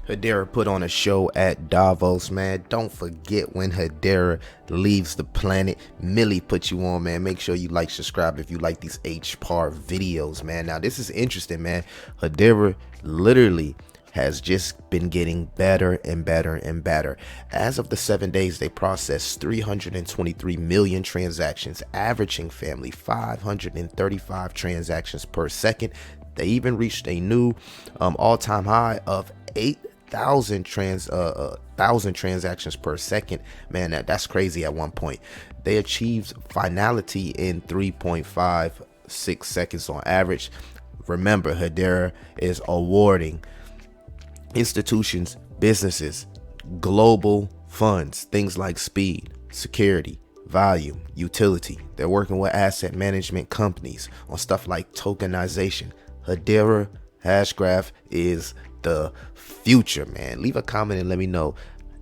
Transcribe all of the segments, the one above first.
Hedera put on a show at Davos, man. Don't forget when Hedera leaves the planet. Millie put you on, man. Make sure you like, subscribe if you like these hbar videos, man. Now, this is interesting, man. Hedera literally has just been getting better and better and better. As of the 7 days, they processed 323 million transactions, averaging 535 transactions per second. They even reached a new all-time high of 8,000 transactions per second. Man, that's crazy. At one point they achieved finality in 3.56 seconds on average. Remember, Hedera is awarding institutions, businesses, global funds, things like speed, security, value, utility. They're working with asset management companies on stuff like tokenization. Hedera Hashgraph is the future, man. Leave a comment and let me know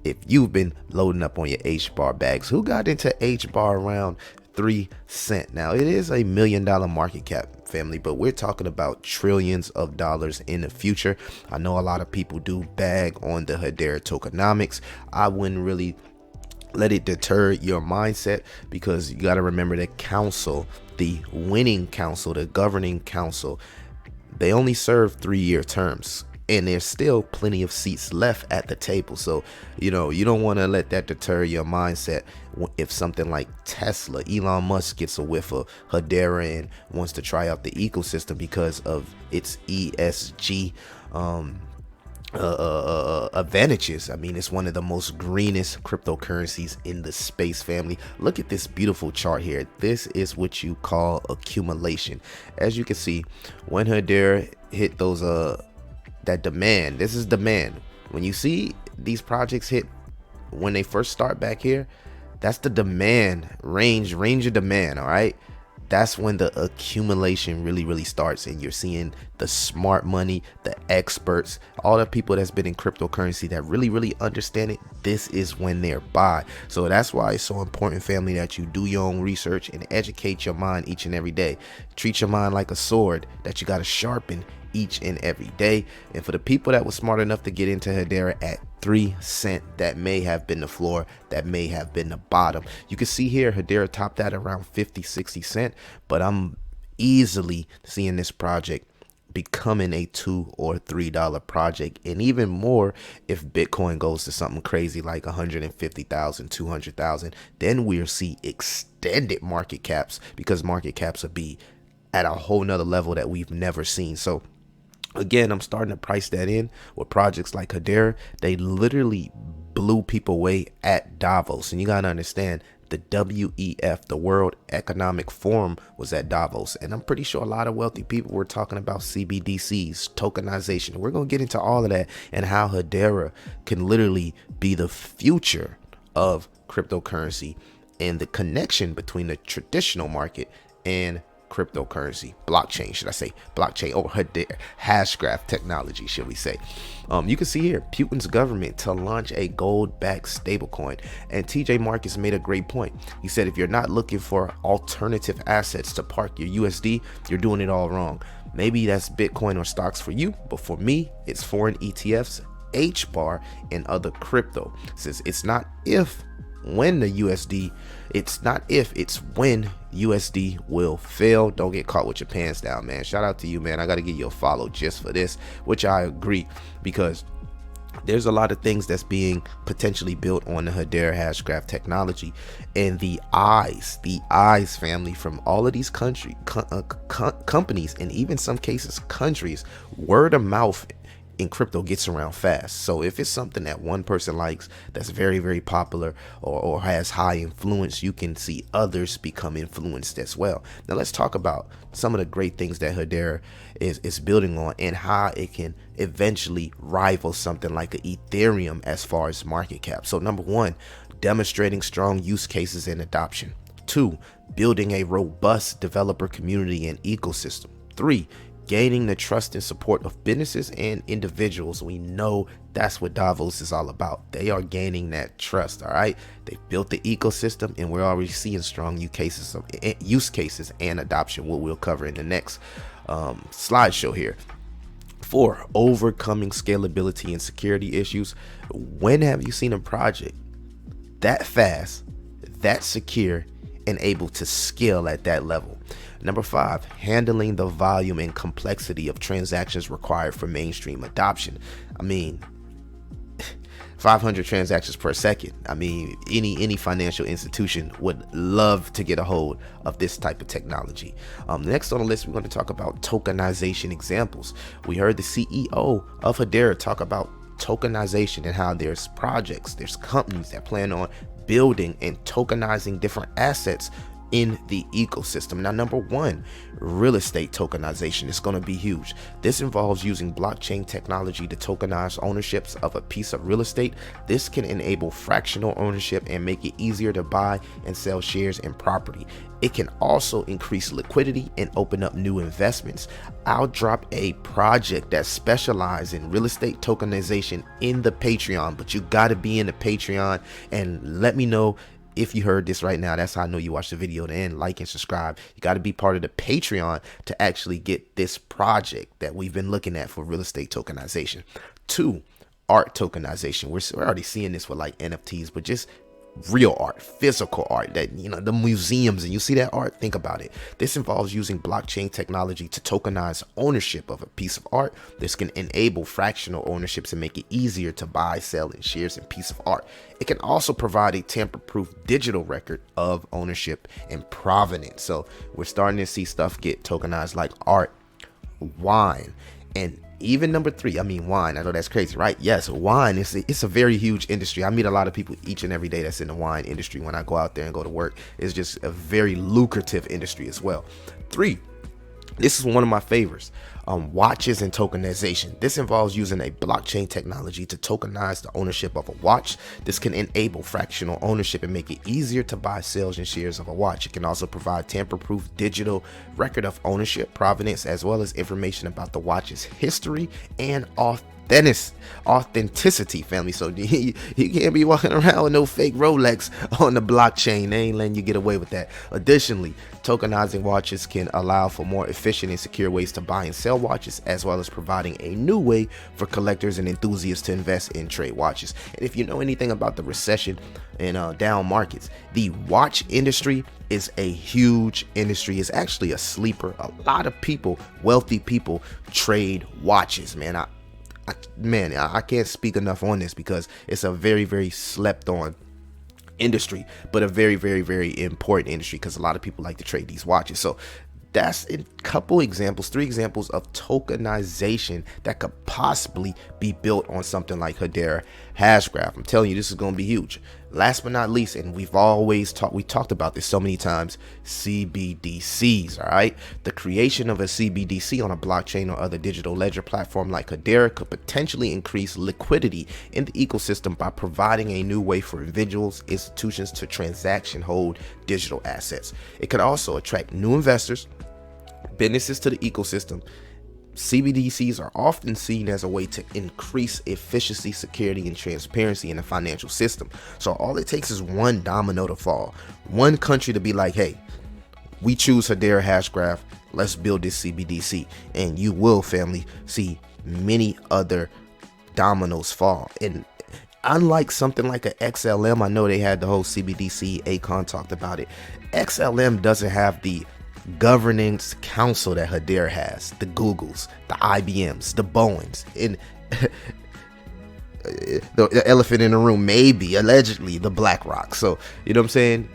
if you've been loading up on your hbar bags. Who got into hbar around 3 cents? Now, it is a $1 million market cap, family, but we're talking about trillions of dollars in the future. I know a lot of people do bag on the Hedera tokenomics. I wouldn't really let it deter your mindset, because you got to remember the council, the winning council, the governing council, they only serve 3-year terms, and there's still plenty of seats left at the table. So, you don't want to let that deter your mindset. If something like Tesla, Elon Musk, gets a whiff of Hedera and wants to try out the ecosystem because of its ESG advantages. I mean, it's one of the most greenest cryptocurrencies in the space, family. Look at this beautiful chart here. This is what you call accumulation. As you can see, when Hedera hit those that demand, this is demand. When you see these projects hit, when they first start back here, that's the demand range of demand. All right, that's when the accumulation really starts, and you're seeing the smart money, the experts, all the people that's been in cryptocurrency that really understand it. This is when they're buy. So that's why it's so important, family, that you do your own research and educate your mind each and every day. Treat your mind like a sword that you got to sharpen each and every day. And for the people that was smart enough to get into Hedera at 3 cents, that may have been the floor, that may have been the bottom. You can see here Hedera topped at around 50-60 cents, but I'm easily seeing this project becoming a $2 or $3 project, and even more if Bitcoin goes to something crazy like 150,000, 200,000. Then we'll see extended market caps, because market caps will be at a whole nother level that we've never seen. So again, I'm starting to price that in with projects like Hedera. They literally blew people away at Davos. And you got to understand, the WEF, the World Economic Forum, was at Davos. And I'm pretty sure a lot of wealthy people were talking about CBDCs, tokenization. We're going to get into all of that and how Hedera can literally be the future of cryptocurrency, and the connection between the traditional market and cryptocurrency, blockchain, should I say, blockchain, or Hashgraph technology, should we say. You can see here Putin's government to launch a gold-backed stablecoin, and TJ Marcus made a great point. He said, if you're not looking for alternative assets to park your USD, you're doing it all wrong. Maybe that's Bitcoin or stocks for you, but for me, it's foreign ETFs, hbar, and other crypto. Says it's not if, when the USD, it's not if, it's when USD will fail. Don't get caught with your pants down, man. Shout out to you, man. I got to give you a follow just for this, which I agree, because there's a lot of things that's being potentially built on the Hedera Hashgraph technology, and the eyes, family, from all of these companies, and even some cases countries, word of mouth in crypto gets around fast. So if it's something that one person likes, that's very popular, or has high influence, you can see others become influenced as well. Now let's talk about some of the great things that Hedera is building on, and how it can eventually rival something like an Ethereum as far as market cap. So number one, demonstrating strong use cases and adoption. 2, building a robust developer community and ecosystem. 3, gaining the trust and support of businesses and individuals. We know that's what Davos is all about. They are gaining that trust. All right, they built the ecosystem, and we're already seeing strong use cases and adoption, what we'll cover in the next slideshow here. 4, overcoming scalability and security issues. When have you seen a project that fast, that secure, and able to scale at that level? Number 5, handling the volume and complexity of transactions required for mainstream adoption. I mean, 500 transactions per second. I mean, any financial institution would love to get a hold of this type of technology. Next on the list, we're going to talk about tokenization examples. We heard the CEO of Hedera talk about tokenization and how there's projects, there's companies that plan on building and tokenizing different assets in the ecosystem. Now, number 1, real estate tokenization is going to be huge. This involves using blockchain technology to tokenize ownerships of a piece of real estate. This can enable fractional ownership and make it easier to buy and sell shares in property. It can also increase liquidity and open up new investments. I'll drop a project that specializes in real estate tokenization in the Patreon, but you got to be in the Patreon and let me know if you heard this right now. That's how I know you watched the video to end. Like and subscribe. You got to be part of the Patreon to actually get this project that we've been looking at for real estate tokenization. 2, art tokenization. We're already seeing this with like NFTs, but just real art, physical art, that, you know, the museums, and you see that art, think about it. This involves using blockchain technology to tokenize ownership of a piece of art. This can enable fractional ownerships and make it easier to buy, sell, and shares in piece of art. It can also provide a tamper-proof digital record of ownership and provenance. So we're starting to see stuff get tokenized like art, wine, and even number 3, I mean, wine. I know that's crazy, right? Yes, wine it's a very huge industry. I meet a lot of people each and every day that's in the wine industry. When I go out there and go to work, it's just a very lucrative industry as well. 3, this is one of my favorites. Watches and tokenization. This involves using a blockchain technology to tokenize the ownership of a watch. This can enable fractional ownership and make it easier to buy, sales, and shares of a watch. It can also provide tamper-proof digital record of ownership, provenance, as well as information about the watch's history and authenticity, family. So you can't be walking around with no fake Rolex on the blockchain. They ain't letting you get away with that. Additionally, tokenizing watches can allow for more efficient and secure ways to buy and sell watches, as well as providing a new way for collectors and enthusiasts to invest in trade watches. And if you know anything about the recession and down markets, the watch industry is a huge industry. It's actually a sleeper. A lot of people, wealthy people, trade watches, man. I can't speak enough on this because it's a very, very slept on industry, but a very, very, very important industry because a lot of people like to trade these watches. So that's a couple examples, 3 examples of tokenization that could possibly be built on something like Hedera Hashgraph. I'm telling you, this is going to be huge. Last but not least, and we talked about this so many times, CBDCs, all right? The creation of a CBDC on a blockchain or other digital ledger platform like Hedera could potentially increase liquidity in the ecosystem by providing a new way for individuals, institutions to transaction hold digital assets. It could also attract new investors, businesses to the ecosystem. CBDCs are often seen as a way to increase efficiency, security, and transparency in the financial system. So all it takes is one domino to fall, one country to be like, hey, we choose Hedera Hashgraph, let's build this CBDC, and you will, family, see many other dominoes fall. And unlike something like a XLM, I know they had the whole CBDC, Akon talked about it. XLM doesn't have the governance council that Hedera has, the Googles, the IBMs, the Boeings, and the elephant in the room, maybe allegedly the BlackRock. So you know what I'm saying?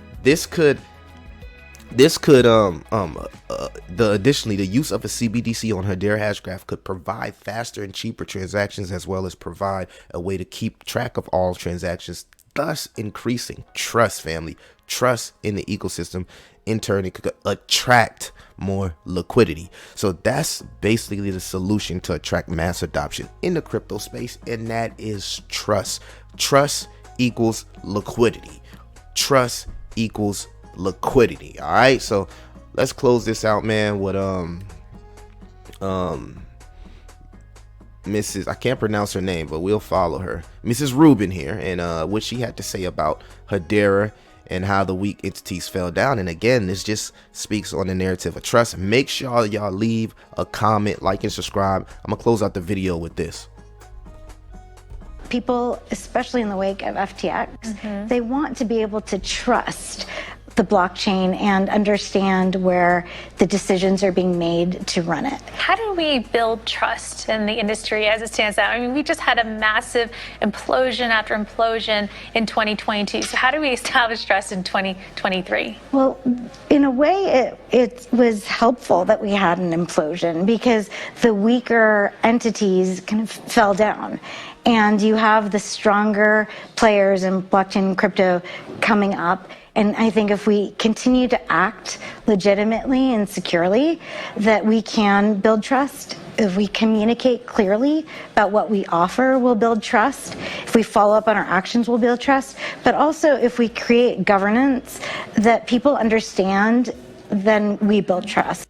Additionally, the use of a CBDC on Hedera Hashgraph could provide faster and cheaper transactions, as well as provide a way to keep track of all transactions, thus increasing trust, family, trust in the ecosystem. In turn, it could attract more liquidity. So that's basically the solution to attract mass adoption in the crypto space, and that is trust. Trust equals liquidity. Trust equals liquidity. All right, so let's close this out, man, with Mrs. I can't pronounce her name, but we'll follow her, Mrs. Rubin here, and what she had to say about Hedera and how the weak entities fell down. And again, this just speaks on the narrative of trust. Make sure y'all leave a comment, like, and subscribe. I'm gonna close out the video with this. People, especially in the wake of FTX, they want to be able to trust the blockchain and understand where the decisions are being made to run it. How do we build trust in the industry as it stands now? I mean, we just had a massive implosion after implosion in 2022. So how do we establish trust in 2023? Well, in a way, it was helpful that we had an implosion because the weaker entities kind of fell down. And you have the stronger players in blockchain and crypto coming up. And I think if we continue to act legitimately and securely, that we can build trust. If we communicate clearly about what we offer, we'll build trust. If we follow up on our actions, we'll build trust. But also, if we create governance that people understand, then we build trust.